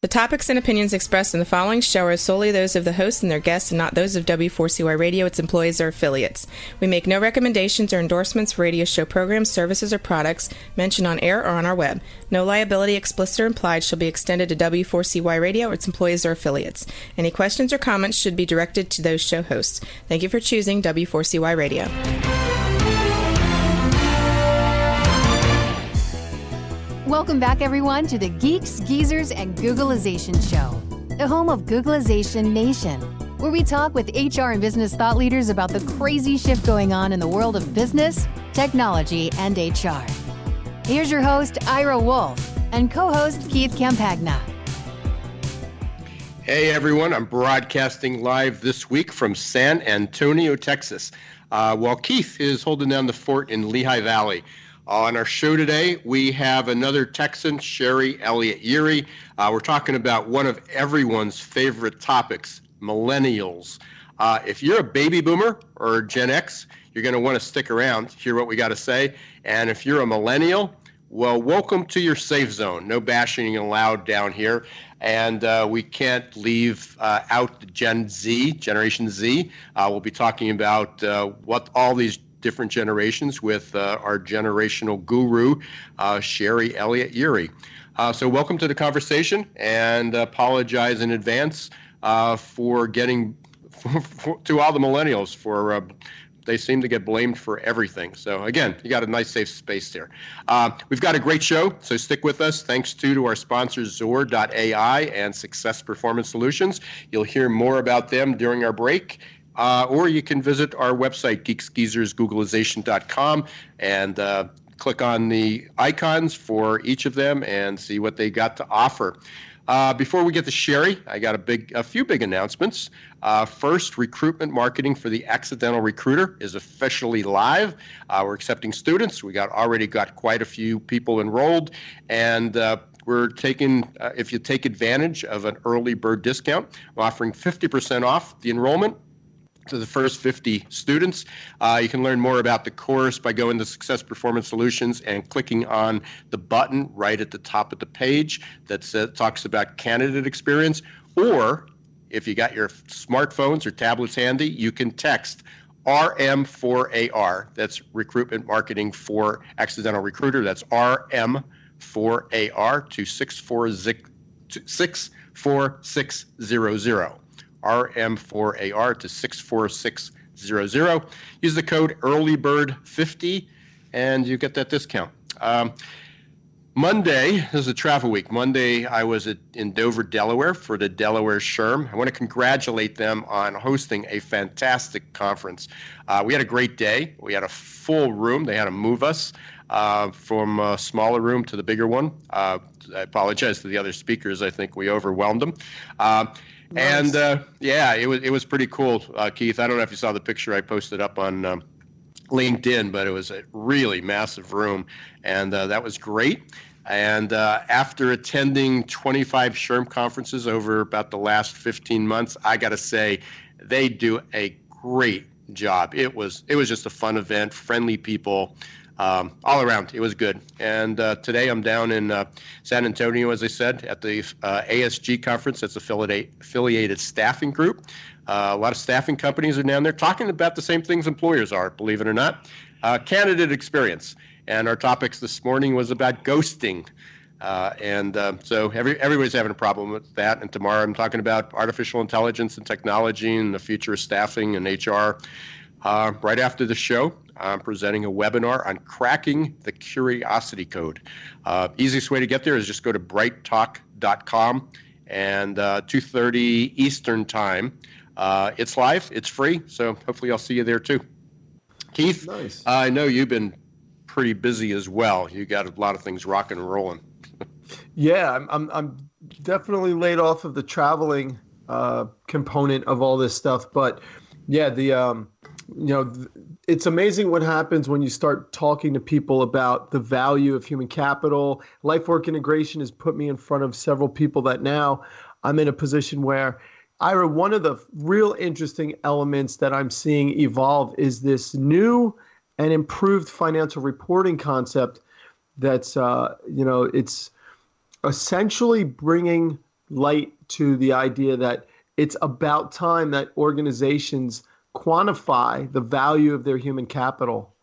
The topics and opinions expressed in the following show are solely those of the host and their guests and not those of W4CY Radio, its employees, or affiliates. We make no recommendations or endorsements for radio show programs, services, or products mentioned on air or on our web. No liability, explicit or implied, shall be extended to W4CY Radio or its employees or affiliates. Any questions or comments should be directed to those show hosts. Thank you for choosing W4CY Radio. Welcome back, everyone, to the Geeks, Geezers, and Googlization Show, the home of Googlization Nation, where we talk with HR and business thought leaders about the crazy shift going on in the world of business, technology, and HR. Here's your host, Ira Wolfe, and co-host Keith Campagna. Hey, everyone. I'm broadcasting live this week from San Antonio, Texas, while Keith is holding down the fort in Lehigh Valley. On our show today, we have another Texan, Sherri, Ellott, Yeary. We're talking about one of everyone's favorite topics, millennials. If you're a baby boomer or Gen X, you're going to want to stick around, hear what we got to say. And if you're a millennial, well, welcome to your safe zone. No bashing allowed down here. And we can't leave out Generation Z. We'll be talking about what all these different generations with our generational guru, Sherri, Ellott, Yeary. So welcome to the conversation, and apologize in advance for getting to all the millennials for they seem to get blamed for everything. So again, you got a nice safe space there. We've got a great show, so stick with us. Thanks to our sponsors, Zor.ai and Success Performance Solutions. You'll hear more about them during our break. Or you can visit our website, geeksgeezersgooglization.com, and click on the icons for each of them and see what they got to offer. Before we get to Sherri, I got a few big announcements. First, recruitment marketing for the Accidental Recruiter is officially live. We're accepting students. We already got quite a few people enrolled, and we're taking, if you take advantage of an early bird discount, we're offering 50% off the enrollment to the first 50 students. You can learn more about the course by going to Success Performance Solutions and clicking on the button right at the top of the page that talks about candidate experience. Or if you got your smartphones or tablets handy, you can text RM4AR. That's Recruitment Marketing for Accidental Recruiter. That's RM4AR to 64600. RM4AR to 64600. Use the code EARLYBIRD50 and you get that discount. Monday, this is a travel week. Monday, I was in Dover, Delaware for the Delaware SHRM. I want to congratulate them on hosting a fantastic conference. We had a great day. We had a full room. They had to move us from a smaller room to the bigger one. I apologize to the other speakers. I think we overwhelmed them. Nice. And yeah, it was pretty cool, Keith. I don't know if you saw the picture I posted up on LinkedIn, but it was a really massive room, and that was great. And after attending 25 SHRM conferences over about the last 15 months, I got to say they do a great job. It was just a fun event, friendly people. All around, it was good. And today I'm down in San Antonio, as I said, at the ASG conference. That's affiliated staffing group. A lot of staffing companies are down there talking about the same things employers are, believe it or not. Candidate experience. And our topics this morning was about ghosting. So everybody's having a problem with that. And tomorrow I'm talking about artificial intelligence and technology and the future of staffing and HR. Right after the show, I'm presenting a webinar on cracking the curiosity code. Easiest way to get there is just go to brighttalk.com and 2:30 Eastern time. It's live, it's free, so hopefully I'll see you there too. Keith, nice. I know you've been pretty busy as well. You got a lot of things rocking and rolling. Yeah, I'm definitely laid off of the traveling component of all this stuff, but yeah, it's amazing what happens when you start talking to people about the value of human capital. Life work integration has put me in front of several people that now I'm in a position where, Ira, one of the real interesting elements that I'm seeing evolve is this new and improved financial reporting concept that's, it's essentially bringing light to the idea that it's about time that organizations quantify the value of their human capital.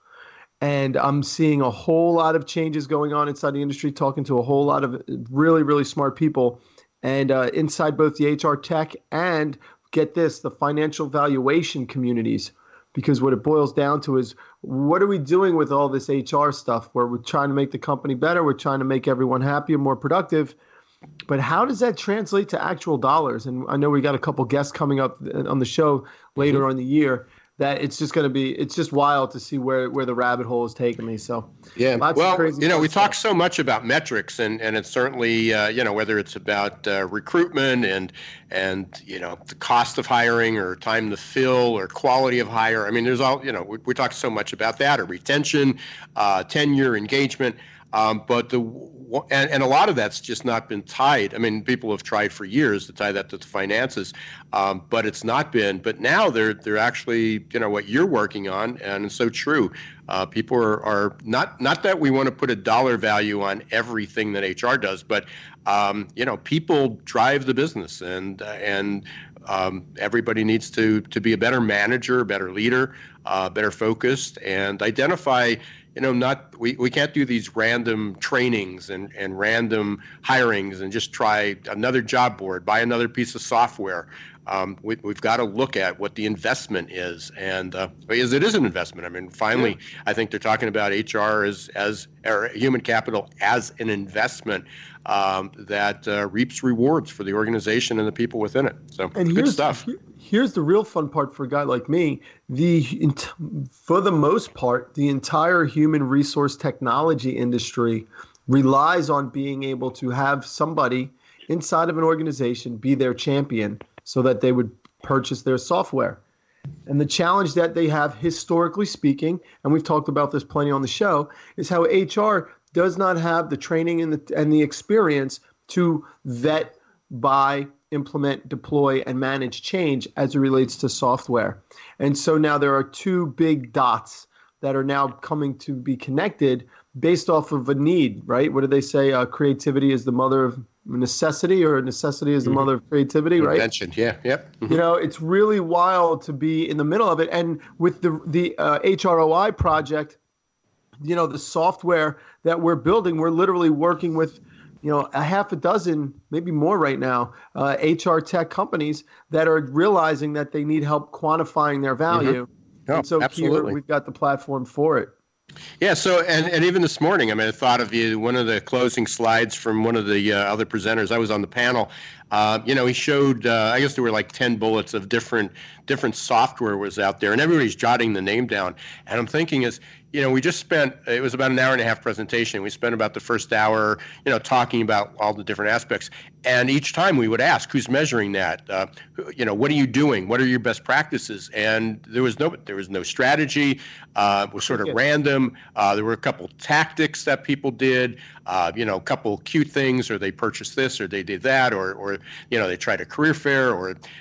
And I'm seeing a whole lot of changes going on inside the industry, talking to a whole lot of really, really smart people, and inside both the HR tech and, get this, the financial valuation communities. Because what it boils down to is, what are we doing with all this HR stuff where we're trying to make the company better, we're trying to make everyone happier, more productive, but how does that translate to actual dollars? And I know we got a couple guests coming up on the show later on in the year, that it's just wild to see where the rabbit hole is taking me. So yeah, well, we talk so much about metrics, and it's certainly whether it's about recruitment and the cost of hiring or time to fill or quality of hire. I mean, there's all we talk so much about that, or retention, tenure, engagement. But a lot of that's just not been tied. I mean, people have tried for years to tie that to the finances, but it's not been. But now they're actually, what you're working on, and it's so true. People are not that we want to put a dollar value on everything that HR does, but people drive the business, and everybody needs to be a better manager, a better leader, better focused, and identify. We can't do these random trainings and random hirings and just try another job board, buy another piece of software. We've got to look at what the investment is, and because it is an investment. I mean, finally, yeah. I think they're talking about HR as or human capital as an investment that reaps rewards for the organization and the people within it. So good stuff. Here's the real fun part for a guy like me. For the most part, the entire human resource technology industry relies on being able to have somebody inside of an organization be their champion so that they would purchase their software. And the challenge that they have, historically speaking, and we've talked about this plenty on the show, is how HR does not have the training and the experience to vet, buy, implement, deploy, and manage change as it relates to software. And so now there are two big dots that are now coming to be connected based off of a need, right? What do they say? Creativity is the mother of necessity, or necessity is the mother of creativity, right? Invention, yeah, yep. Mm-hmm. It's really wild to be in the middle of it. And with the HROI project, the software that we're building, we're literally working with a half a dozen, maybe more right now, HR tech companies that are realizing that they need help quantifying their value. Mm-hmm. Oh, and so absolutely. Here we've got the platform for it. Yeah, so, and even this morning, I thought of you, one of the closing slides from one of the other presenters. I was on the panel. He showed, I guess there were like 10 bullets of different software was out there, and everybody's jotting the name down. And I'm thinking we just spent, it was about an hour and a half presentation. We spent about the first hour, talking about all the different aspects. And each time we would ask, who's measuring that? What are you doing? What are your best practices? And there was no strategy. It was sort of random. There were a couple tactics that people did, a couple cute things, or they purchased this, or they did that, or they tried a career fair,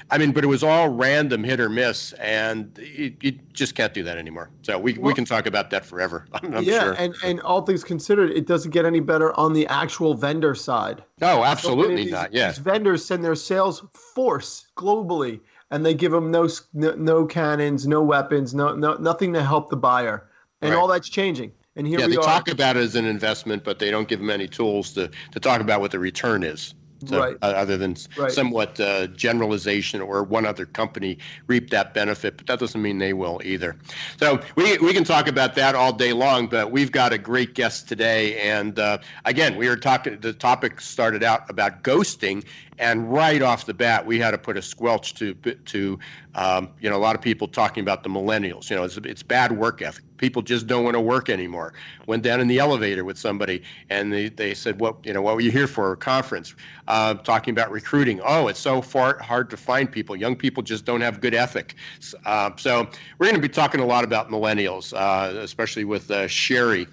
but it was all random, hit or miss, and you just can't do that anymore. So we can talk about that forever. I'm sure. and all things considered, it doesn't get any better on the actual vendor side. Oh, absolutely not. Yes. These vendors send their sales force globally, and they give them no cannons, no weapons, nothing to help the buyer, and all that's changing. And here we are. They talk about it as an investment, but they don't give them any tools to talk about what the return is. So, other than somewhat generalization, or one other company reaped that benefit, but that doesn't mean they will either. So we can talk about that all day long, but we've got a great guest today. And again, we were talking, the topic started out about ghosting, and right off the bat, we had to put a squelch to a lot of people talking about the millennials. It's bad work ethic. People just don't want to work anymore. Went down in the elevator with somebody, and they said, what were you here for? A conference, talking about recruiting. Oh, it's so hard to find people. Young people just don't have good ethic. So we're going to be talking a lot about millennials, especially with Sherri.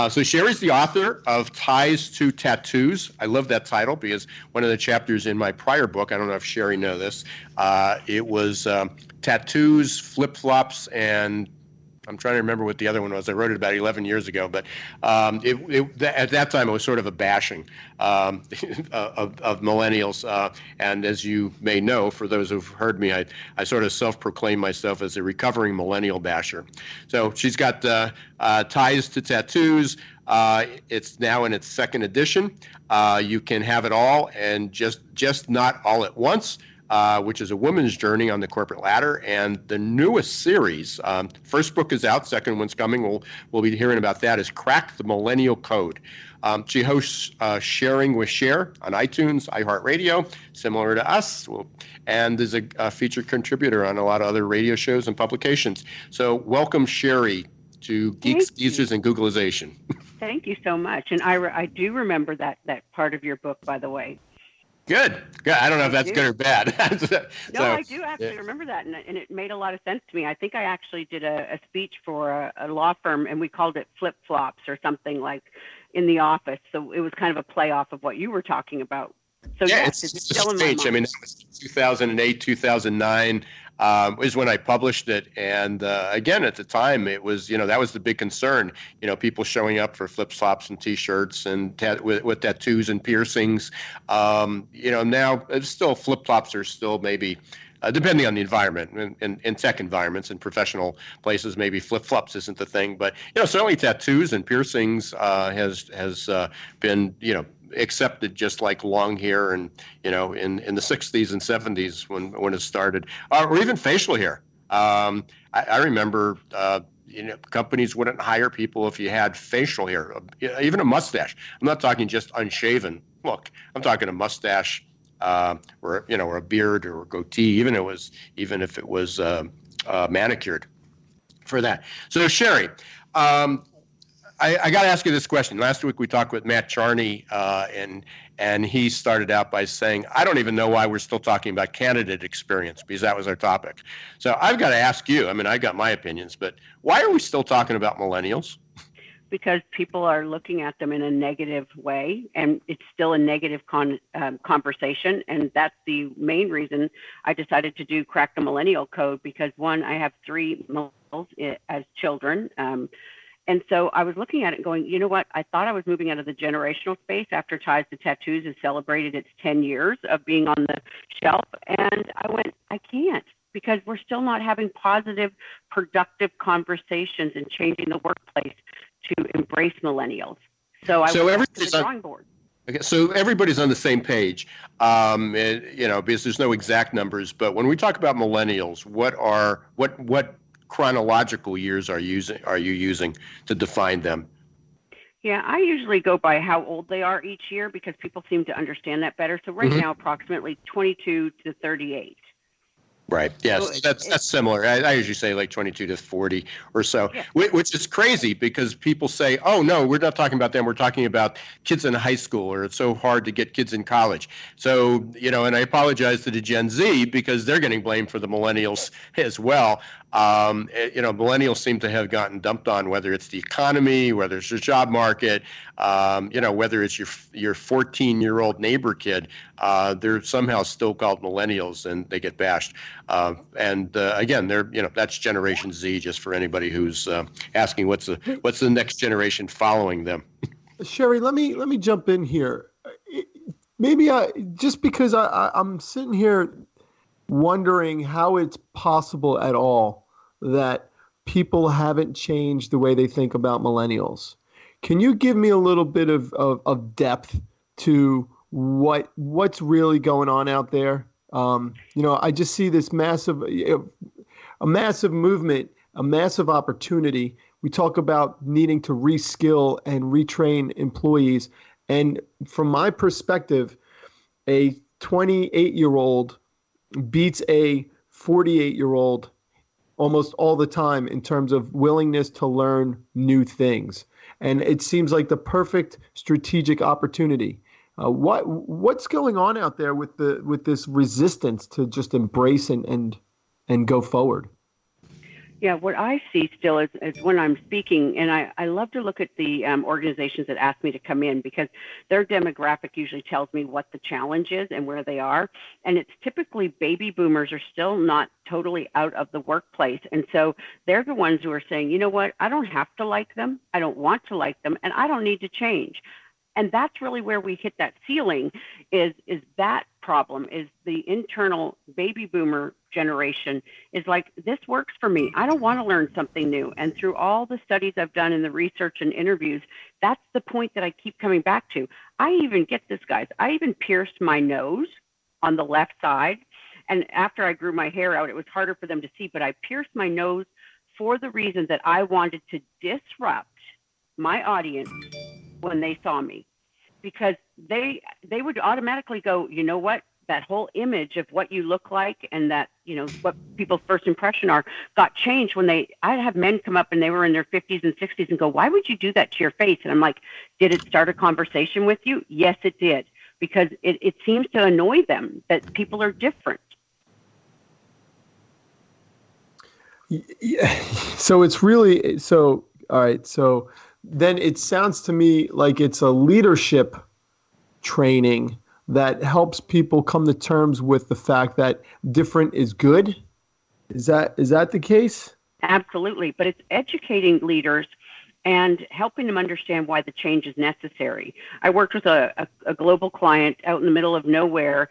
So Sherri's the author of Ties to Tattoos. I love that title because one of the chapters in my prior book, I don't know if Sherri knows this, it was tattoos, flip-flops, and I'm trying to remember what the other one was. I wrote it about 11 years ago, but at that time it was sort of a bashing of millennials. And as you may know, for those who've heard me, I sort of self-proclaim myself as a recovering millennial basher. So she's got ties to tattoos. It's now in its second edition. You can have it all and just not all at once. Which is a woman's journey on the corporate ladder, and the newest series. First book is out, second one's coming. We'll be hearing about that. Is Crack the Millennial Code. She hosts Sharing with Cher on iTunes, iHeartRadio, similar to us, and is a featured contributor on a lot of other radio shows and publications. So welcome, Sherri, to Geeks, Geezers, and Googlization. Thank you so much. And I do remember that part of your book, by the way. Good. I don't know if that's good or bad. No, I do actually remember that, and it made a lot of sense to me. I think I actually did a speech for a law firm, and we called it flip-flops or something like in the office. So it was kind of a play off of what you were talking about. So yes, it's still in my mind. I mean, that was 2008, 2009 is when I published it. And again, at the time, it was, that was the big concern. People showing up for flip-flops and T-shirts and with tattoos and piercings. Now it's still flip-flops are still maybe, depending on the environment, in tech environments and professional places, maybe flip-flops isn't the thing. But, certainly tattoos and piercings has been, accepted just like long hair and in the 60s and 70s when it started, or even facial hair. I remember companies wouldn't hire people if you had facial hair, even a mustache. I'm not talking just unshaven look. I'm talking a mustache or a beard or a goatee, even if it was manicured for that. So Sherri, I got to ask you this question. Last week we talked with Matt Charney, and he started out by saying, I don't even know why we're still talking about candidate experience, because that was our topic. So I've got to ask you, I got my opinions, but why are we still talking about millennials? Because people are looking at them in a negative way, and it's still a negative conversation. And that's the main reason I decided to do Crack the Millennial Code, because one, I have 3 millennials as children. And so I was looking at it going, you know what? I thought I was moving out of the generational space after Ties to Tattoos has celebrated its 10 years of being on the shelf. And I went, I can't, because we're still not having positive, productive conversations and changing the workplace to embrace millennials. So I went back to the drawing board. Okay, so everybody's on the same page, because there's no exact numbers. But when we talk about millennials, what chronological years are you using to define them? Yeah, I usually go by how old they are each year, because people seem to understand that better. So right now, approximately 22 to 38. Right. Yes, so that's similar. I usually say like 22 to 40 or so, yeah. Which is crazy because people say, oh, no, we're not talking about them. We're talking about kids in high school, or it's so hard to get kids in college. So, and I apologize to the Gen Z because they're getting blamed for the millennials as well. Millennials seem to have gotten dumped on, whether it's the economy, whether it's the job market, whether it's your 14-year-old neighbor kid. They're somehow still called millennials, and they get bashed. Again, they're that's Generation Z. Just for anybody who's asking, what's the next generation following them? Sherri, let me jump in here. Maybe just because I'm sitting here wondering how it's possible at all that people haven't changed the way they think about millennials. Can you give me a little bit of depth to what's really going on out there? I just see this massive movement, a massive opportunity. We talk about needing to reskill and retrain employees. And from my perspective, a 28-year-old beats a 48-year-old almost all the time in terms of willingness to learn new things. And it seems like the perfect strategic opportunity. What's going on out there with this resistance to just embrace and go forward? Yeah, what I see still is when I'm speaking, and I love to look at the organizations that ask me to come in because their demographic usually tells me what the challenge is and where they are. And it's typically baby boomers are still not totally out of the workplace. And so they're the ones who are saying, you know what, I don't have to like them, I don't want to like them, and I don't need to change. And that's really where we hit that ceiling is that problem is the internal baby boomer generation is like, this works for me. I don't want to learn something new. And through all the studies I've done in the research and interviews, that's the point that I keep coming back to. I even get this, guys. I even pierced my nose on the left side. And after I grew my hair out, it was harder for them to see, but I pierced my nose for the reason that I wanted to disrupt my audience when they saw me, because they would automatically go, you know what, that whole image of what you look like and that, you know, what people's first impression are got changed when I'd have men come up and they were in their 50s and 60s and go, why would you do that to your face? And I'm like, did it start a conversation with you? Yes, it did, because it seems to annoy them that people are different. Yeah. So it's really, so, all right. So then it sounds to me like it's a leadership training that helps people come to terms with the fact that different is good. Is that the case? Absolutely. But it's educating leaders and helping them understand why the change is necessary. I worked with a global client out in the middle of nowhere,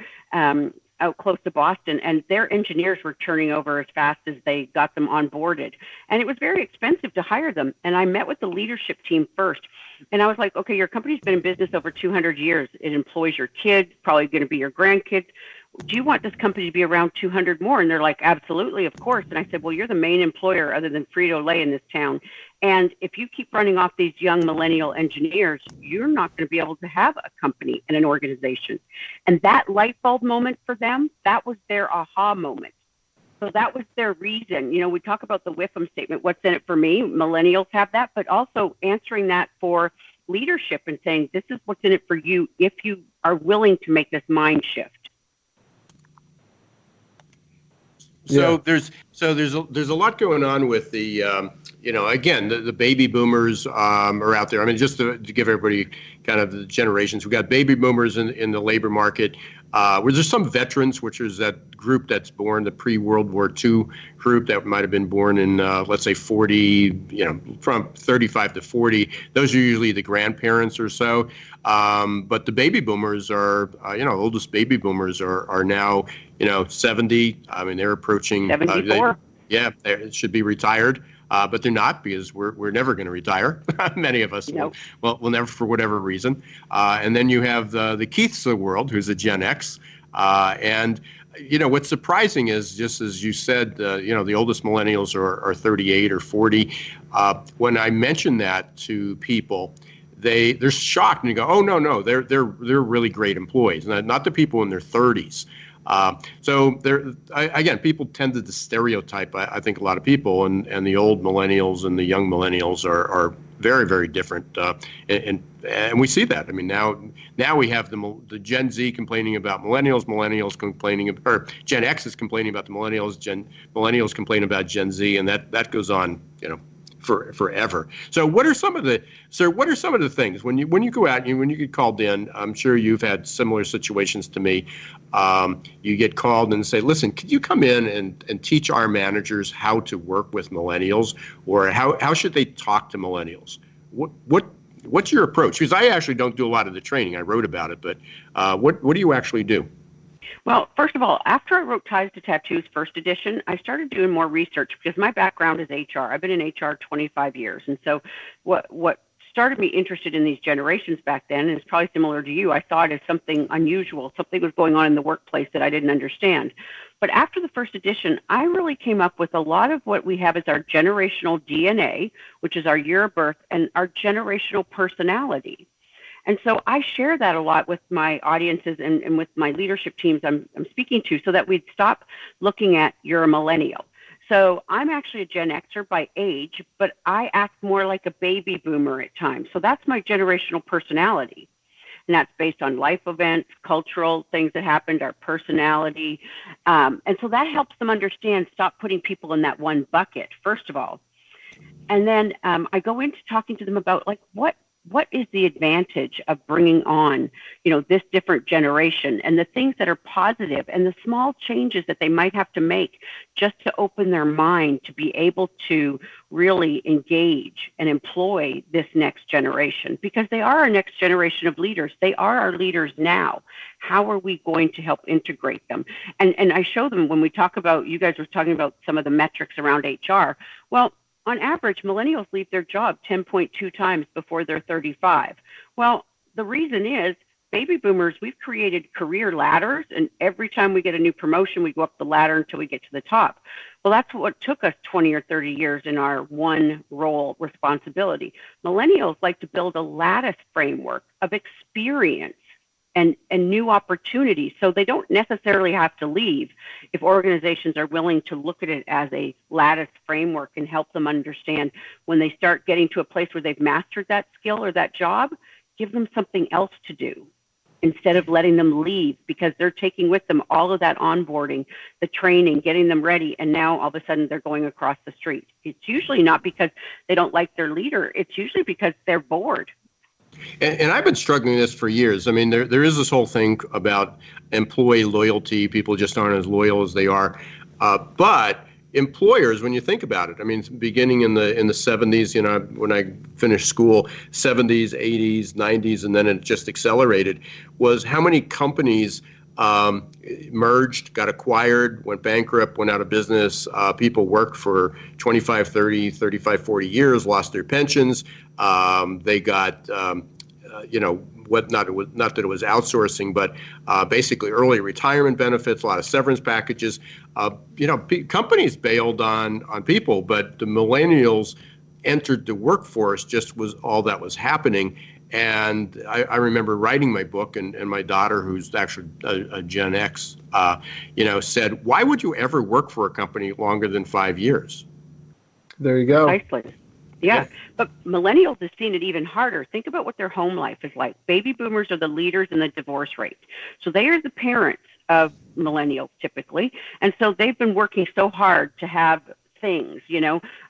out close to Boston, and their engineers were turning over as fast as they got them onboarded. And it was very expensive to hire them. And I met with the leadership team first. And I was like, okay, your company's been in business over 200 years. It employs your kids, probably going to be your grandkids. Do you want this company to be around 200 more? And they're like, absolutely, of course. And I said, well, you're the main employer other than Frito-Lay in this town. And if you keep running off these young millennial engineers, you're not going to be able to have a company and an organization. And that light bulb moment for them, that was their aha moment. So that was their reason. You know, we talk about the WIFM statement, what's in it for me? Millennials have that, but also answering that for leadership and saying, this is what's in it for you if you are willing to make this mind shift. So there's a lot going on with the again the baby boomers are out there. I mean, just to give everybody kind of the generations, we've got baby boomers in the labor market. Where there's some veterans, which is that group that's born, the pre-World War II group that might have been born in, let's say 40, from 35 to 40. Those are usually the grandparents or so. But the baby boomers are, oldest baby boomers are now, 70. I mean, they're approaching 74. They should be retired. But they're not, because we're never going to retire. Many of us will never, for whatever reason. And then you have the Keiths of the world, who's a Gen X. And what's surprising is, just as you said, the oldest millennials are 38 or 40. When I mention that to people, they're shocked and you go, oh no, they're really great employees. Not the people in their 30s. So again, people tended to stereotype, I think, a lot of people, and the old millennials and the young millennials are very, very different. And we see that. I mean, now we have the Gen Z complaining about millennials complaining, or Gen X is complaining about the millennials, millennials complain about Gen Z, and that goes on, forever. So what are some of the things when you go out and when you get called in? I'm sure you've had similar situations to me. You get called and say, listen, could you come in and teach our managers how to work with millennials, or how should they talk to millennials? What's your approach? Because I actually don't do a lot of the training. I wrote about it, but what do you actually do? Well, first of all, after I wrote Ties to Tattoos first edition, I started doing more research because my background is HR. I've been in HR 25 years. And so what started me interested in these generations back then, and it's probably similar to you, I saw it as something unusual. Something was going on in the workplace that I didn't understand. But after the first edition, I really came up with a lot of what we have as our generational DNA, which is our year of birth, and our generational personality. And so I share that a lot with my audiences and with my leadership teams I'm speaking to, so that we'd stop looking at you're a millennial. So I'm actually a Gen Xer by age, but I act more like a baby boomer at times. So that's my generational personality. and that's based on life events, cultural things that happened, our personality. And so that helps them understand, stop putting people in that one bucket, first of all. And then I go into talking to them about like what is the advantage of bringing on, this different generation and the things that are positive and the small changes that they might have to make just to open their mind to be able to really engage and employ this next generation, because they are our next generation of leaders. They are our leaders now. How are we going to help integrate them? And I show them when we talk about, you guys were talking about some of the metrics around HR. Well, on average, millennials leave their job 10.2 times before they're 35. Well, the reason is baby boomers, we've created career ladders, and every time we get a new promotion, we go up the ladder until we get to the top. Well, that's what took us 20 or 30 years in our one role responsibility. Millennials like to build a lattice framework of experience and new opportunities. So they don't necessarily have to leave if organizations are willing to look at it as a lattice framework and help them understand when they start getting to a place where they've mastered that skill or that job, give them something else to do instead of letting them leave, because they're taking with them all of that onboarding, the training, getting them ready, and now all of a sudden they're going across the street. It's usually not because they don't like their leader. It's usually because they're bored. And I've been struggling with this for years. I mean, there is this whole thing about employee loyalty. People just aren't as loyal as they are. But employers, when you think about it, I mean, beginning in the 70s, when I finished school, 70s, 80s, 90s, and then it just accelerated, was how many companies merged, got acquired, went bankrupt, went out of business. People worked for 25, 30, 35, 40 years, lost their pensions. They got, not that it was outsourcing, but basically early retirement benefits, a lot of severance packages. Companies bailed on people, but the millennials entered the workforce, just was all that was happening. And I remember writing my book, and my daughter, who's actually a Gen X, said, "Why would you ever work for a company longer than 5 years?" There you go. Precisely. Yeah. But millennials have seen it even harder. Think about what their home life is like. Baby boomers are the leaders in the divorce rate. So they are the parents of millennials typically. And so they've been working so hard to have things.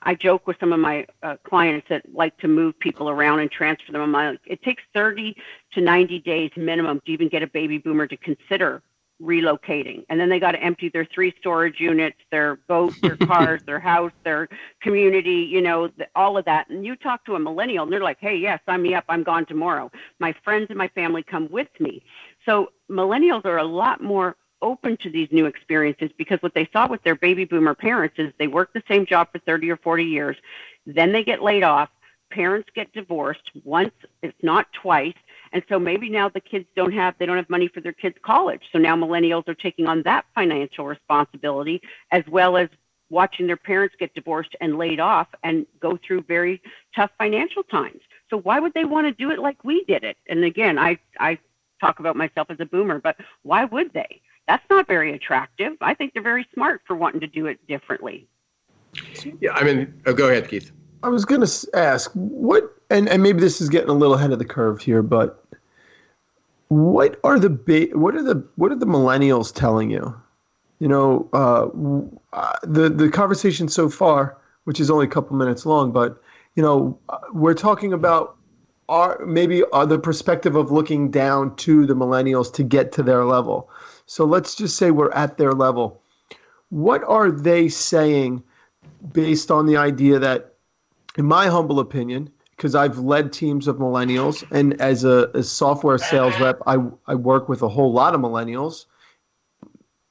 I joke with some of my clients that like to move people around and transfer them. I'm like, it takes 30 to 90 days minimum to even get a baby boomer to consider relocating. And then they got to empty their 3 storage units, their boat, their cars, their house, their community, all of that. And you talk to a millennial and they're like, hey, yeah, sign me up. I'm gone tomorrow. My friends and my family come with me. So millennials are a lot more open to these new experiences, because what they saw with their baby boomer parents is they work the same job for 30 or 40 years. Then they get laid off. Parents get divorced once, if not twice. And so maybe now the kids don't have money for their kids' college. So now millennials are taking on that financial responsibility, as well as watching their parents get divorced and laid off and go through very tough financial times. So why would they want to do it like we did it? And again, I talk about myself as a boomer, but why would they? That's not very attractive. I think they're very smart for wanting to do it differently. Yeah, I mean, go ahead, Keith. I was going to ask and maybe this is getting a little ahead of the curve here, but what are the millennials telling you? The conversation so far, which is only a couple minutes long, but we're talking about the perspective of looking down to the millennials to get to their level. So let's just say we're at their level. What are they saying based on the idea that, in my humble opinion, because I've led teams of millennials, and as a software sales rep, I work with a whole lot of millennials.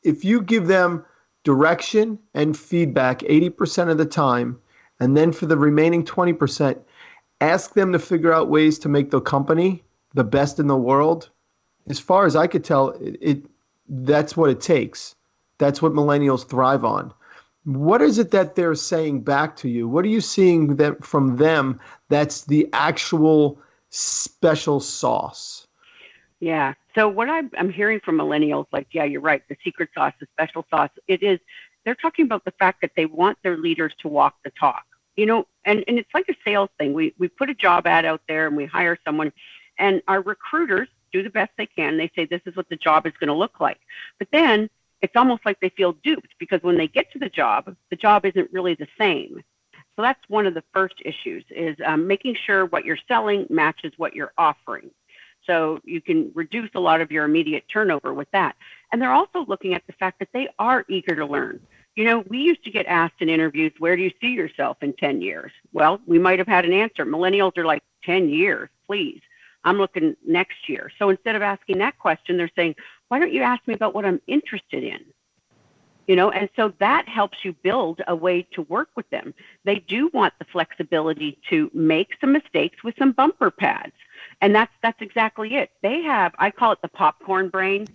If you give them direction and feedback 80% of the time, and then for the remaining 20%, ask them to figure out ways to make the company the best in the world, as far as I could tell, that's what it takes. That's what millennials thrive on. What is it that they're saying back to you? What are you seeing from them that's the actual special sauce? Yeah. So what I'm hearing from millennials, like, yeah, you're right, the secret sauce, the special sauce, they're talking about the fact that they want their leaders to walk the talk. And it's like a sales thing. We put a job ad out there and we hire someone, and our recruiters, do the best they can. They say this is what the job is going to look like. But then it's almost like they feel duped because when they get to the job isn't really the same. So that's one of the first issues is making sure what you're selling matches what you're offering. So you can reduce a lot of your immediate turnover with that. And they're also looking at the fact that they are eager to learn. You know, we used to get asked in interviews, where do you see yourself in 10 years? Well, we might have had an answer. Millennials are like, 10 years, please. I'm looking next year. So instead of asking that question, they're saying, why don't you ask me about what I'm interested in? You know, and so that helps you build a way to work with them. They do want the flexibility to make some mistakes with some bumper pads. And that's exactly it. They have, I call it the popcorn brain.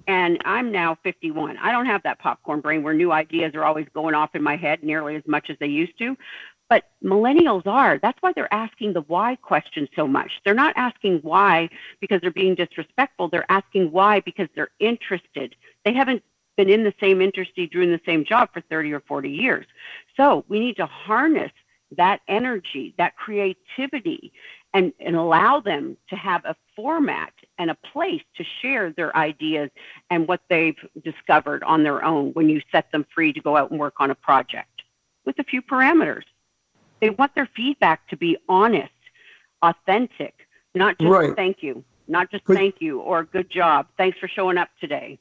And I'm now 51. I don't have that popcorn brain where new ideas are always going off in my head nearly as much as they used to. But millennials are. That's why they're asking the why question so much. They're not asking why because they're being disrespectful. They're asking why because they're interested. They haven't been in the same industry doing the same job for 30 or 40 years. So we need to harness that energy, that creativity, and allow them to have a format and a place to share their ideas and what they've discovered on their own when you set them free to go out and work on a project with a few parameters. They want their feedback to be honest, authentic, not just thank you, thank you or good job. Thanks for showing up today.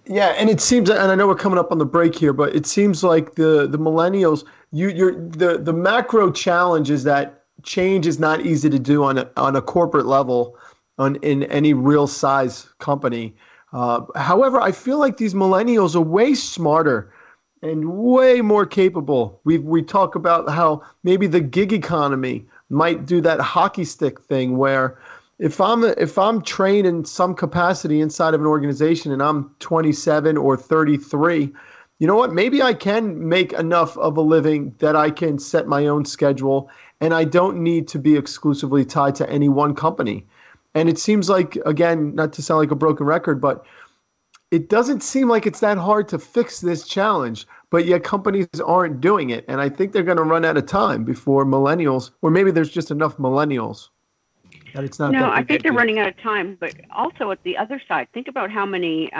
Yeah, and it seems, and I know we're coming up on the break here, but it seems like the millennials, the macro challenge is that change is not easy to do on a corporate level in any real size company. However, I feel like these millennials are way smarter and way more capable. We talk about how maybe the gig economy might do that hockey stick thing where if I'm trained in some capacity inside of an organization and I'm 27 or 33, you know what? Maybe I can make enough of a living that I can set my own schedule and I don't need to be exclusively tied to any one company. And it seems like, again, not to sound like a broken record, but it doesn't seem like it's that hard to fix this challenge, but yet companies aren't doing it. And I think they're going to run out of time before millennials, or maybe there's just enough millennials that it's not. No, I think they're running out of time, but also at the other side, think about how many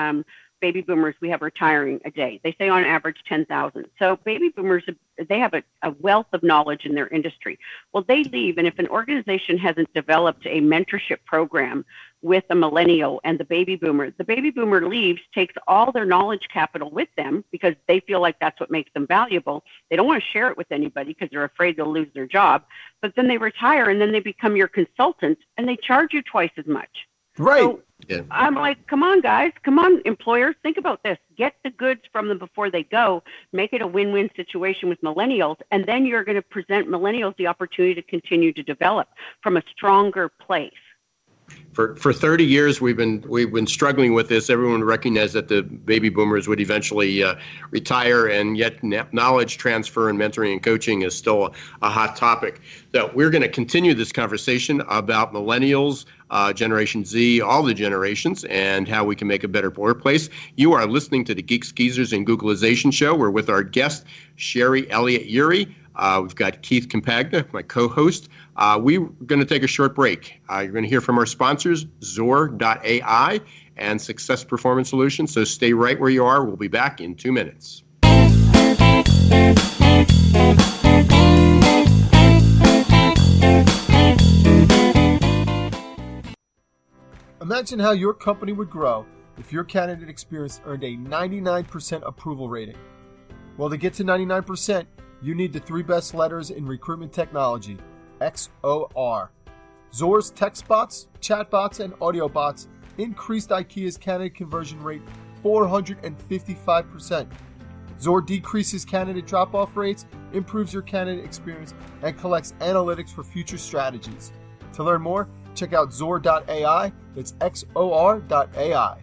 baby boomers we have retiring a day. They say on average 10,000. So baby boomers, they have a wealth of knowledge in their industry. Well, they leave, and if an organization hasn't developed a mentorship program with a millennial and the baby boomer leaves, takes all their knowledge capital with them because they feel like that's what makes them valuable. They don't want to share it with anybody because they're afraid they'll lose their job. But then they retire and then they become your consultant and they charge you twice as much. Right. So, yeah. I'm like, come on, guys. Come on, employers. Think about this. Get the goods from them before they go. Make it a win-win situation with millennials. And then you're going to present millennials the opportunity to continue to develop from a stronger place. For 30 years, we've been struggling with this. Everyone recognized that the baby boomers would eventually retire, and yet knowledge transfer and mentoring and coaching is still a hot topic. So we're going to continue this conversation about millennials, Generation Z, all the generations, and how we can make a better workplace. You are listening to the Geeks, Geezers, and Googlization show. We're with our guest, Sherri, Ellott, Yeary. We've got Keith Campagna, my co-host. We're going to take a short break. You're going to hear from our sponsors, Zor.ai and Success Performance Solutions. So stay right where you are. We'll be back in 2 minutes. Imagine how your company would grow if your candidate experience earned a 99% approval rating. Well, to get to 99%, you need the 3 best letters in recruitment technology, XOR. Zor's text bots, chat bots, and audio bots increased IKEA's candidate conversion rate 455%. Zor decreases candidate drop-off rates, improves your candidate experience, and collects analytics for future strategies. To learn more, check out Zor.ai. That's XOR.ai.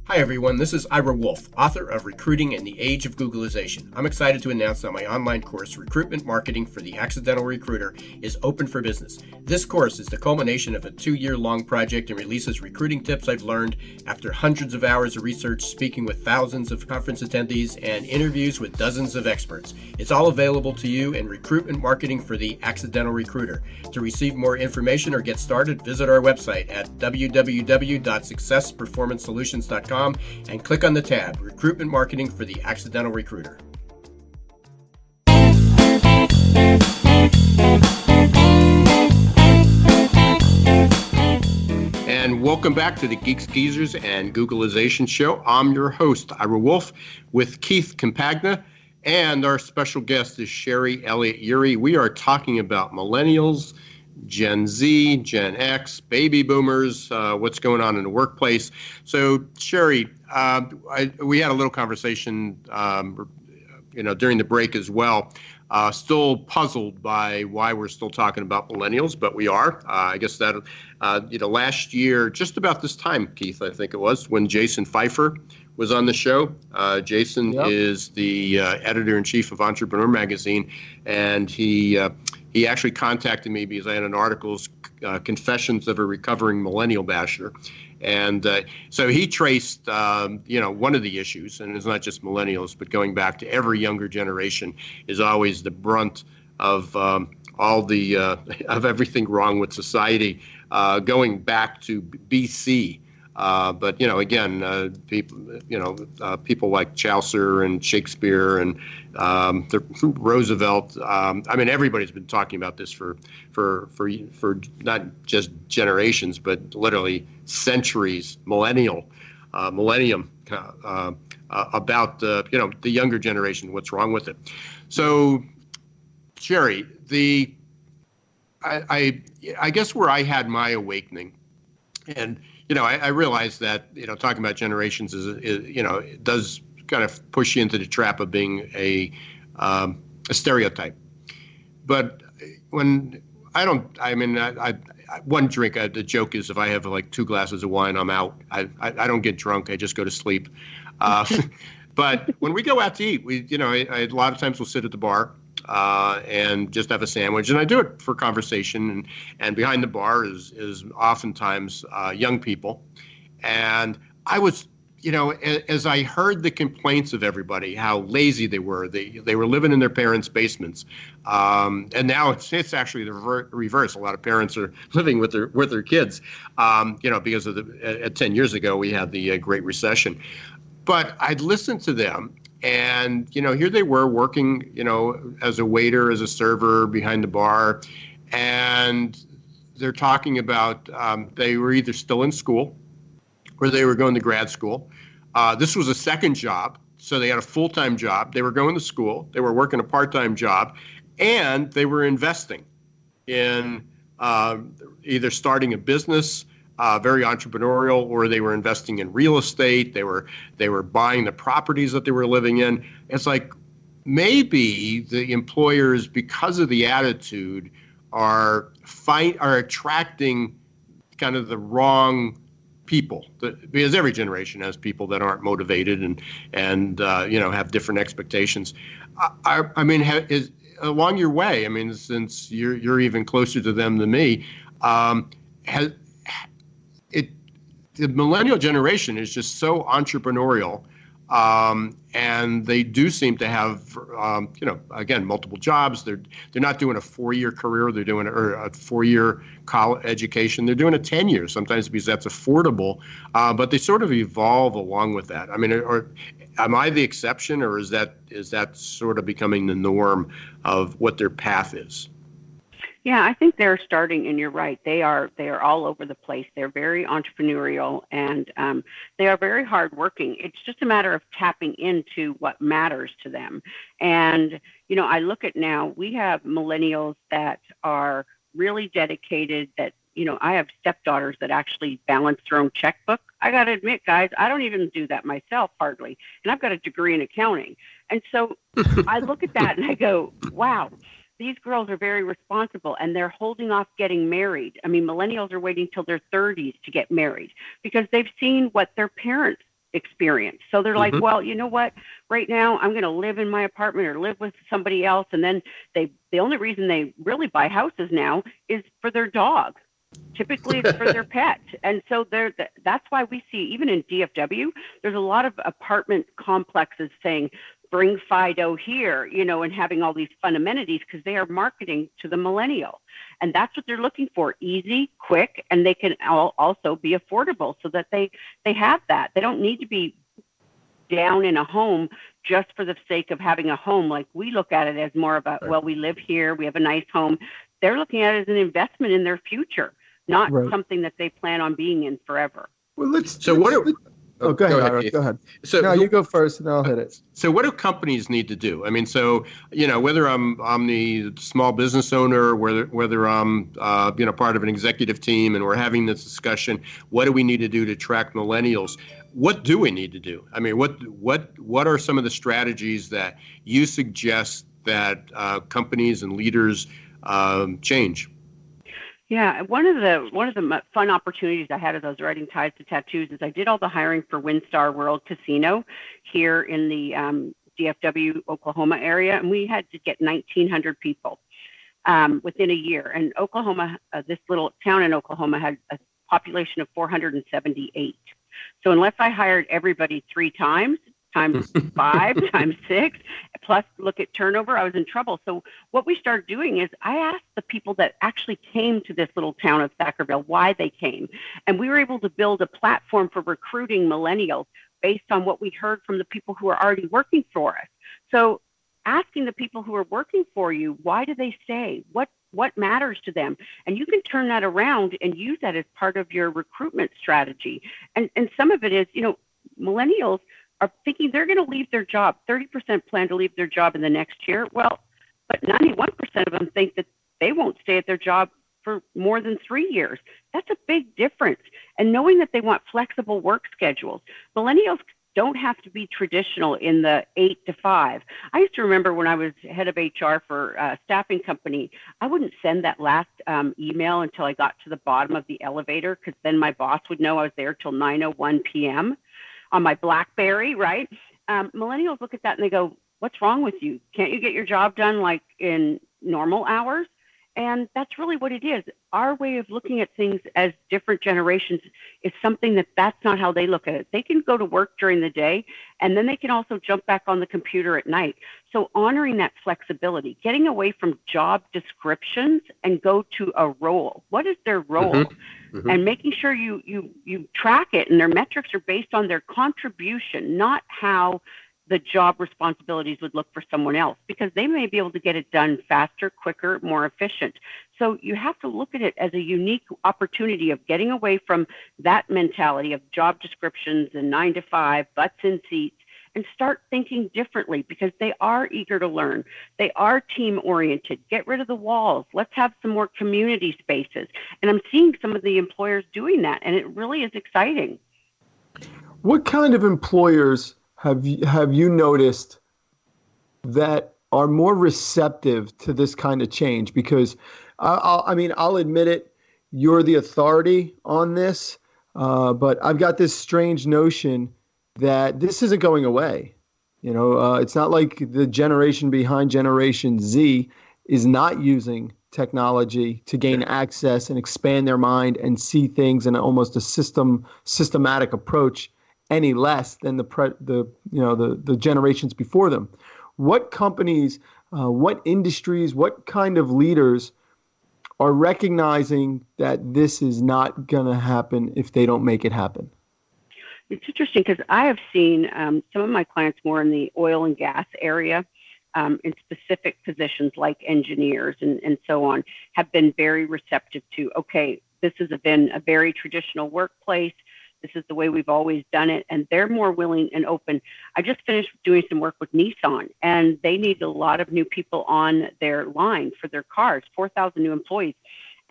Hi everyone, this is Ira Wolfe, author of Recruiting in the Age of Googlization. I'm excited to announce that my online course, Recruitment Marketing for the Accidental Recruiter, is open for business. This course is the culmination of a 2-year-long project and releases recruiting tips I've learned after hundreds of hours of research, speaking with thousands of conference attendees, and interviews with dozens of experts. It's all available to you in Recruitment Marketing for the Accidental Recruiter. To receive more information or get started, visit our website at www.successperformancesolutions.com and click on the tab Recruitment Marketing for the Accidental Recruiter. And welcome back to the Geeks, Geezers, and Googlization Show. I'm your host, Ira Wolfe, with Keith Campagna, and our special guest is Sherri, Ellott, Yeary. We are talking about millennials, Gen Z, Gen X, baby boomers, what's going on in the workplace. So, Sherri, we had a little conversation, during the break as well. Still puzzled by why we're still talking about millennials, but we are. I guess that, last year, just about this time, Keith, I think it was, when Jason Pfeiffer was on the show. Jason is the editor-in-chief of Entrepreneur Magazine, and he actually contacted me because I had an article, Confessions of a Recovering Millennial Basher. And so he traced, one of the issues, and it's not just millennials, but going back to every younger generation is always the brunt of all the of everything wrong with society, going back to BC. But again, people like Chaucer and Shakespeare and Roosevelt. Everybody's been talking about this for not just generations, but literally centuries, millennium, about the younger generation. What's wrong with it? So, Sherri, I guess where I had my awakening, and I realize that, talking about generations is it does kind of push you into the trap of being a stereotype. But when one drink, the joke is if I have like 2 glasses of wine, I'm out. I don't get drunk. I just go to sleep. But when we go out to eat, a lot of times we'll sit at the bar and just have a sandwich. And I do it for conversation. And behind the bar is oftentimes young people. And I was, as I heard the complaints of everybody, how lazy they were living in their parents' basements. And now it's actually the reverse. A lot of parents are living with their kids, because of 10 years ago, we had the Great Recession. But I'd listen to them. And, here they were working, as a waiter, as a server behind the bar. And they're talking about they were either still in school or they were going to grad school. This was a second job. So they had a full-time job. They were going to school. They were working a part-time job. And they were investing in either starting a business, very entrepreneurial, or they were investing in real estate. They were buying the properties that they were living in. It's like maybe the employers, because of the attitude, are attracting kind of the wrong people. Because every generation has people that aren't motivated and have different expectations. Along your way, since you're even closer to them than me, the millennial generation is just so entrepreneurial, and they do seem to have, again, multiple jobs. They're not doing a 4-year career. They're doing a 4-year college education. They're doing a 10-year sometimes because that's affordable. But they sort of evolve along with that. Or am I the exception, or is that sort of becoming the norm of what their path is? Yeah, I think they're starting, and you're right. They are all over the place. They're very entrepreneurial, and they are very hardworking. It's just a matter of tapping into what matters to them. And, I look at now, we have millennials that are really dedicated, that, I have stepdaughters that actually balance their own checkbook. I got to admit, guys, I don't even do that myself, hardly. And I've got a degree in accounting. And so I look at that and I go, wow. These girls are very responsible, and they're holding off getting married. Millennials are waiting till their 30s to get married because they've seen what their parents experience. So they're like, well, you know what? Right now, I'm going to live in my apartment or live with somebody else. And then the only reason they really buy houses now is for their dog. Typically, it's for their pet. And so that's why we see, even in DFW, there's a lot of apartment complexes saying, bring Fido here, and having all these fun amenities because they are marketing to the millennial. And that's what they're looking for, easy, quick, and they can also be affordable so that they have that. They don't need to be down in a home just for the sake of having a home. Like we look at it as more about, well, we live here, we have a nice home. They're looking at it as an investment in their future, not something that they plan on being in forever. Well, go ahead. Go ahead. So no, you go first, and then I'll hit it. So, what do companies need to do? I mean, whether I'm the small business owner, whether I'm part of an executive team, and we're having this discussion, what do we need to do to attract millennials? What do we need to do? I mean, what are some of the strategies that you suggest that companies and leaders change? Yeah, one of the fun opportunities I had as I was writing Ties to Tattoos is I did all the hiring for WinStar World Casino here in the DFW, Oklahoma area, and we had to get 1,900 people within a year. And Oklahoma, this little town in Oklahoma, had a population of 478. So unless I hired everybody 3 times 5, times 6, plus look at turnover, I was in trouble. So what we started doing is I asked the people that actually came to this little town of Thackerville why they came. And we were able to build a platform for recruiting millennials based on what we heard from the people who are already working for us. So asking the people who are working for you, why do they stay? What matters to them? And you can turn that around and use that as part of your recruitment strategy. And some of it is, millennials are thinking they're going to leave their job. 30% plan to leave their job in the next year. Well, but 91% of them think that they won't stay at their job for more than 3 years. That's a big difference. And knowing that they want flexible work schedules. Millennials don't have to be traditional in the 8 to 5. I used to remember when I was head of HR for a staffing company, I wouldn't send that last email until I got to the bottom of the elevator, because then my boss would know I was there till 9:01 p.m. on my BlackBerry, right? Millennials look at that and they go, what's wrong with you? Can't you get your job done like in normal hours? And that's really what it is. Our way of looking at things as different generations is something that's not how they look at it. They can go to work during the day, and then they can also jump back on the computer at night. So honoring that flexibility, getting away from job descriptions and go to a role. What is their role? Mm-hmm. And making sure you track it, and their metrics are based on their contribution, not how the job responsibilities would look for someone else, because they may be able to get it done faster, quicker, more efficient. So you have to look at it as a unique opportunity of getting away from that mentality of job descriptions and 9 to 5, butts in seats, and start thinking differently, because they are eager to learn. They are team oriented. Get rid of the walls. Let's have some more community spaces. And I'm seeing some of the employers doing that, and it really is exciting. What kind of employers have you noticed that are more receptive to this kind of change? Because I'll admit it, you're the authority on this, but I've got this strange notion that this isn't going away. It's not like the generation behind Generation Z is not using technology to gain access and expand their mind and see things in almost a systematic approach any less than the generations before them. What companies, what industries, what kind of leaders are recognizing that this is not going to happen if they don't make it happen? It's interesting because I have seen some of my clients more in the oil and gas area, in specific positions like engineers and so on, have been very receptive to, okay, this has been a very traditional workplace. This is the way we've always done it. And they're more willing and open. I just finished doing some work with Nissan, and they need a lot of new people on their line for their cars, 4,000 new employees.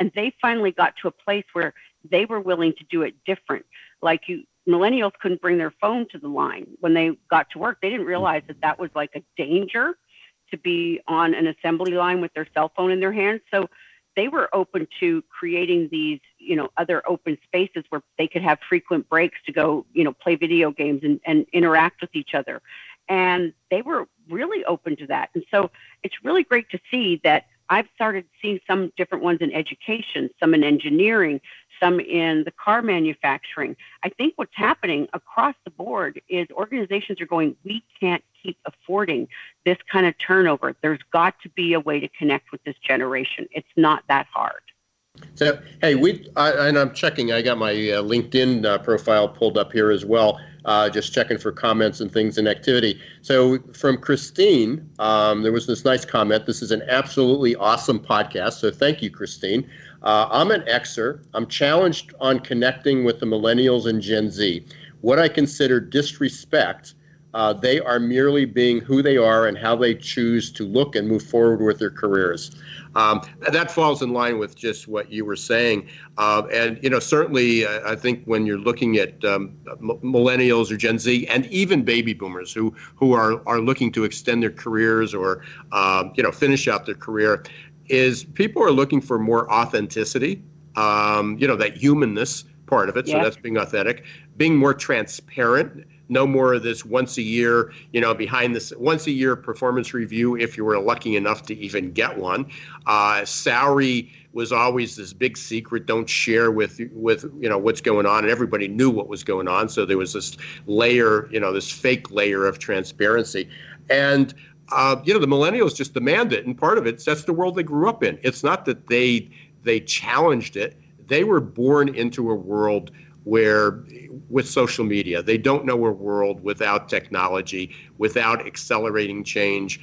And they finally got to a place where they were willing to do it different. Millennials couldn't bring their phone to the line when they got to work. They didn't realize that was like a danger to be on an assembly line with their cell phone in their hands. So they were open to creating these, other open spaces where they could have frequent breaks to go, play video games and interact with each other. And they were really open to that. And so it's really great to see that I've started seeing some different ones in education, some in engineering, some in the car manufacturing. I think what's happening across the board is organizations are going, we can't keep affording this kind of turnover. There's got to be a way to connect with this generation. It's not that hard. So, hey, and I'm checking. I got my LinkedIn profile pulled up here as well, just checking for comments and things and activity. So from Christine, there was this nice comment. This is an absolutely awesome podcast. So thank you, Christine. I'm an Xer. I'm challenged on connecting with the Millennials and Gen Z. What I consider disrespect, they are merely being who they are and how they choose to look and move forward with their careers. That falls in line with just what you were saying. And, certainly I think when you're looking at millennials or Gen Z and even baby boomers who are looking to extend their careers or, finish out their career, is people are looking for more authenticity, that humanness part of it. Yeah. So that's being authentic, being more transparent. No more of this once a year, behind this once a year performance review, if you were lucky enough to even get one. Salary was always this big secret. Don't share with what's going on, and everybody knew what was going on. So there was this layer, this fake layer of transparency, and the millennials just demand it, and part of it, that's the world they grew up in. It's not that they challenged it; they were born into a world where, with social media, they don't know a world without technology, without accelerating change.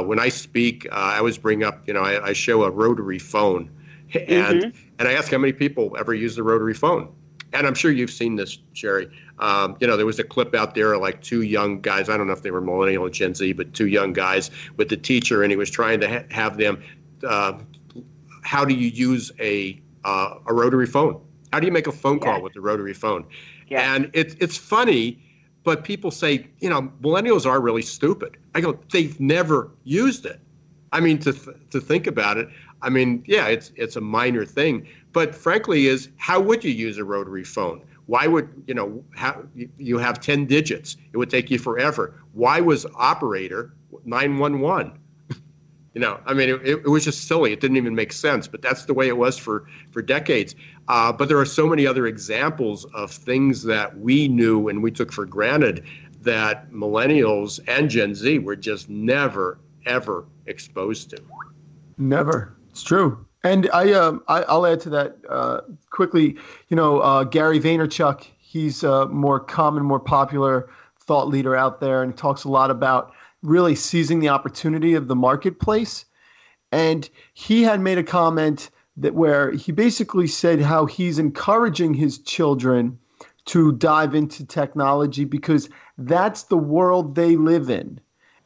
When I speak, I always bring up, I show a rotary phone, and I ask how many people ever use the rotary phone. And I'm sure you've seen this, Sherri. There was a clip out there of like two young guys. I don't know if they were Millennial or Gen Z, but two young guys with the teacher, and he was trying to have them. How do you use a rotary phone? How do you make a phone call with the rotary phone? Yeah. And it's funny, but people say, millennials are really stupid. I go, they've never used it. I mean, to think about it, I mean, yeah, it's a minor thing. But frankly, how would you use a rotary phone? Why would, you have 10 digits? It would take you forever. Why was operator 911? It was just silly. It didn't even make sense, but that's the way it was for decades. But there are so many other examples of things that we knew and we took for granted that millennials and Gen Z were just never, ever exposed to. Never. It's true. And I'll add to that quickly. Gary Vaynerchuk, he's a more common, more popular thought leader out there, and he talks a lot about really seizing the opportunity of the marketplace. And he had made a comment where he basically said how he's encouraging his children to dive into technology because that's the world they live in.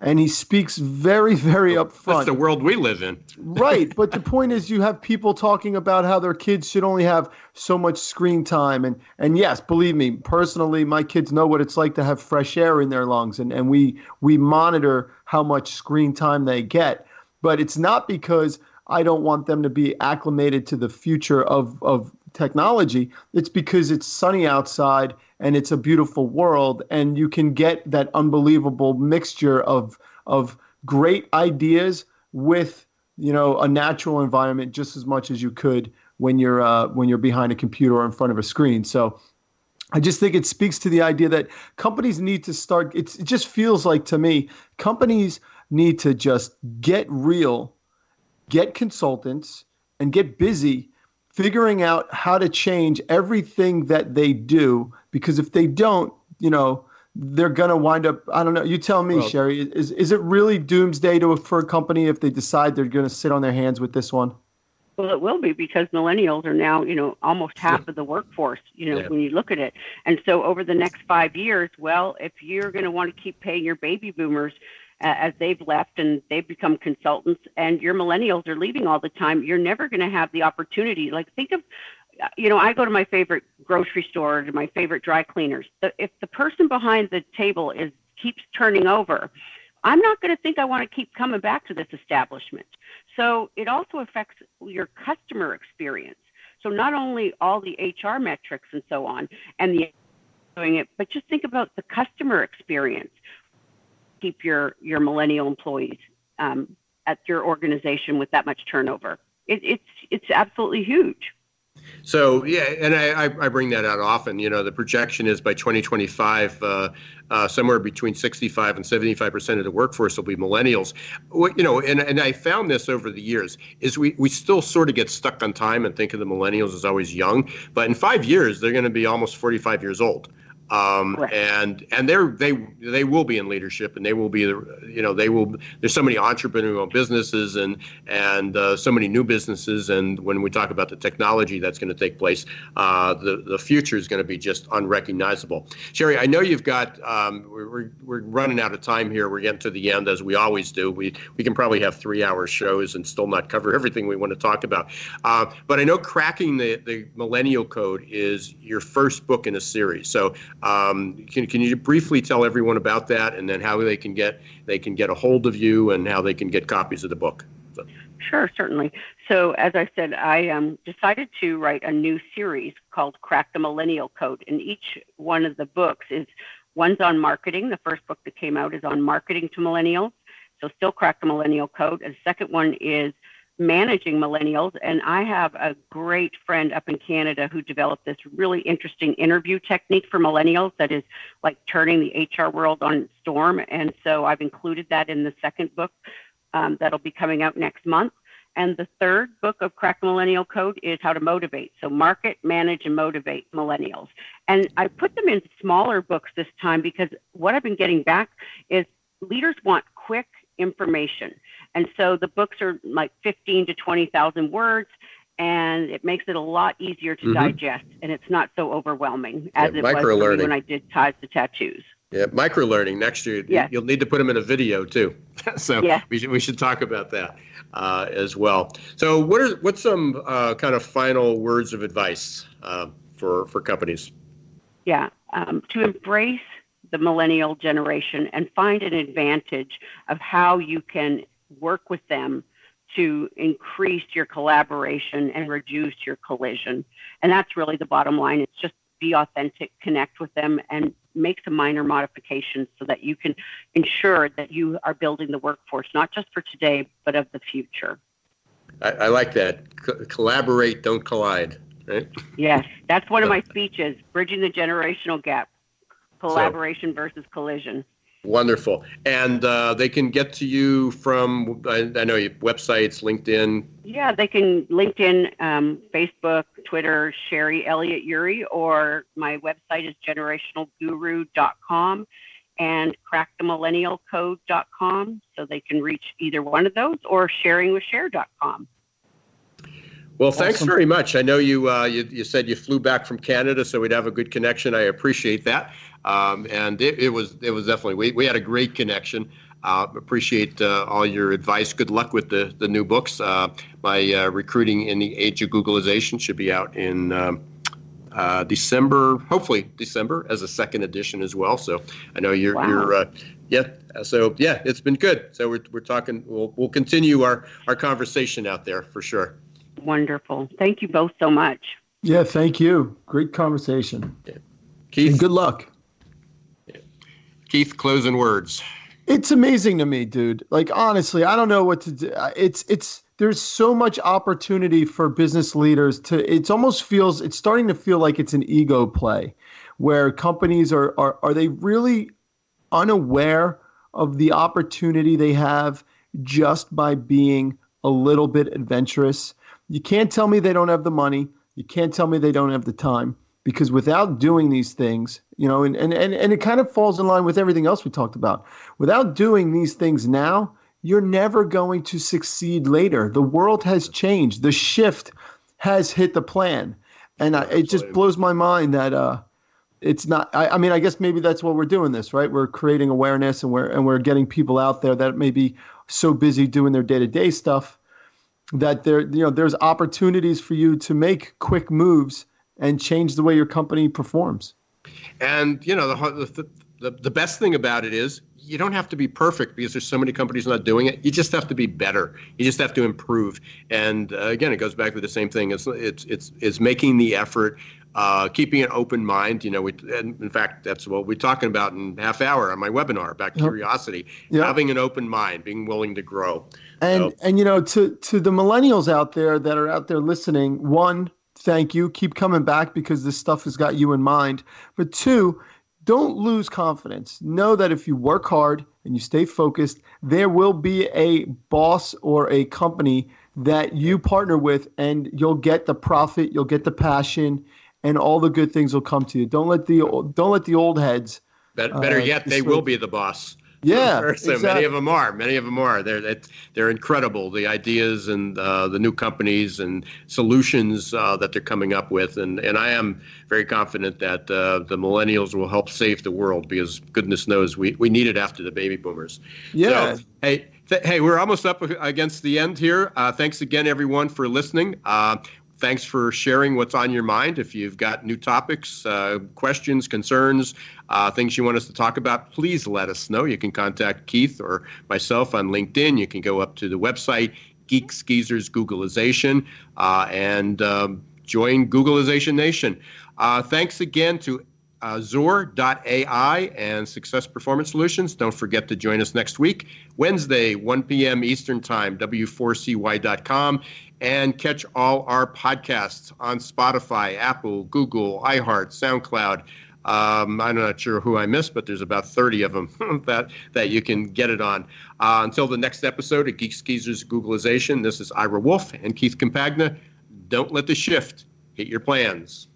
And he speaks very, very upfront. That's the world we live in. Right. But the point is you have people talking about how their kids should only have so much screen time. And yes, believe me, personally, my kids know what it's like to have fresh air in their lungs. And we monitor how much screen time they get. But it's not because I don't want them to be acclimated to the future of technology. It's because it's sunny outside and it's a beautiful world, and you can get that unbelievable mixture of great ideas with a natural environment just as much as you could when you're behind a computer or in front of a screen. So I just think it speaks to the idea that companies need to start. It just feels like to me companies need to just get real, get consultants, and get busy figuring out how to change everything that they do, because if they don't, they're going to wind up, I don't know, you tell me, Sherri, is it really doomsday for a company if they decide they're going to sit on their hands with this one? Well, it will be, because millennials are now, almost half of the workforce, when you look at it. And so over the next 5 years, if you're going to want to keep paying your baby boomers as they've left and they've become consultants, and your millennials are leaving all the time, you're never going to have the opportunity. Like, think of, I go to my favorite grocery store, to my favorite dry cleaners. If the person behind the table keeps turning over, I'm not going to think I want to keep coming back to this establishment. So it also affects your customer experience. So not only all the HR metrics and so on, and the doing it, but just think about the customer experience. Keep your millennial employees at your organization with that much turnover. It's absolutely huge. So, yeah, and I bring that out often. The projection is by 2025, somewhere between 65 and 75% of the workforce will be millennials. And I found this over the years, is we still sort of get stuck on time and think of the millennials as always young. But in 5 years, they're going to be almost 45 years old. And they will be in leadership, and they will be, there's so many entrepreneurial businesses and so many new businesses. And when we talk about the technology that's going to take place, the future is going to be just unrecognizable. Sherri, I know you've got, we're running out of time here. We're getting to the end, as we always do. We can probably have 3-hour shows and still not cover everything we want to talk about. But I know Cracking the Millennial Code is your first book in a series. So can you briefly tell everyone about that, and then how they can get a hold of you and how they can get copies of the book? So. Sure, certainly. So as I said, I decided to write a new series called Crack the Millennial Code, and each one of the books one's on marketing. The first book that came out is on marketing to millennials, so still Crack the Millennial Code. And the second one is managing millennials, and I have a great friend up in Canada who developed this really interesting interview technique for millennials that is like turning the HR world on its storm. And so I've included that in the second book that'll be coming out next month. And the third book of Crack the Millennial Code is how to motivate. So market, manage, and motivate millennials. And I put them in smaller books this time because what I've been getting back is leaders want quick information. And so the books are like 15 to 20,000 words, and it makes it a lot easier to digest, and it's not so overwhelming as it was for me when I did Ties to Tattoos. Yeah, micro-learning. Next year, you'll need to put them in a video too. So we should talk about that as well. So what's some kind of final words of advice for companies? Yeah, to embrace the millennial generation and find an advantage of how you can work with them to increase your collaboration and reduce your collision. And that's really the bottom line. It's just be authentic, connect with them, and make some minor modifications so that you can ensure that you are building the workforce, not just for today, but of the future. I like that. Collaborate, don't collide, right? Yes, that's one of my speeches, Bridging the Generational Gap, collaboration versus collision. Wonderful. And they can get to you from, I know you websites, LinkedIn. Yeah, they can LinkedIn, Facebook, Twitter, Sherri, Ellott, Yeary, or my website is generationalguru.com and crackthemillennialcode.com. So they can reach either one of those, or sharingwithshare.com. Well, thanks very much. I know you said you flew back from Canada, so we'd have a good connection. I appreciate that. And it was definitely, we had a great connection. Appreciate all your advice. Good luck with the new books. My Recruiting in the Age of Googlization should be out in December, hopefully December, as a second edition as well. So I know you're So it's been good. So we're talking. We'll continue our conversation out there for sure. Wonderful. Thank you both so much. Yeah, thank you. Great conversation. Yeah. Keith, and good luck. Yeah. Keith, closing words. It's amazing to me, dude. Like, honestly, I don't know what to do. There's so much opportunity for business leaders it's starting to feel like it's an ego play, where companies are they really unaware of the opportunity they have just by being a little bit adventurous. You can't tell me they don't have the money. You can't tell me they don't have the time, because without doing these things, and it kind of falls in line with everything else we talked about. Without doing these things now, you're never going to succeed later. The world has changed. The shift has hit the plan. And it just blows my mind that it's not, I guess maybe that's what we're doing this, right? We're creating awareness, and we're getting people out there that may be so busy doing their day-to-day stuff that there's opportunities for you to make quick moves and change the way your company performs. And the the best thing about it is you don't have to be perfect because there's so many companies not doing it. You just have to be better. You just have to improve. And again, it goes back to the same thing. It's making the effort, keeping an open mind. And in fact, that's what we're talking about in half hour on my webinar about curiosity, having an open mind, being willing to grow. And to the millennials out there that are out there listening, one, thank you. Keep coming back because this stuff has got you in mind. But two, don't lose confidence. Know that if you work hard and you stay focused, there will be a boss or a company that you partner with, and you'll get the profit, you'll get the passion, and all the good things will come to you. Don't let the old heads. Better yet, they will be the boss. Yeah, so exactly. Many of them are. They're incredible. The ideas and the new companies and solutions that they're coming up with, and I am very confident that the millennials will help save the world because goodness knows we need it after the baby boomers. Yeah. So, hey, we're almost up against the end here. Thanks again, everyone, for listening. Thanks for sharing what's on your mind. If you've got new topics, questions, concerns, things you want us to talk about, please let us know. You can contact Keith or myself on LinkedIn. You can go up to the website, Geeks Geezers Googleization, and join Googleization Nation. Thanks again to Zor.ai and Success Performance Solutions. Don't forget to join us next week, Wednesday, 1 p.m. Eastern Time, W4CY.com. And catch all our podcasts on Spotify, Apple, Google, iHeart, SoundCloud. I'm not sure who I missed, but there's about 30 of them that you can get it on. Until the next episode of Geeks Geezers Googleization, this is Ira Wolfe and Keith Campagna. Don't let the shift hit your plans.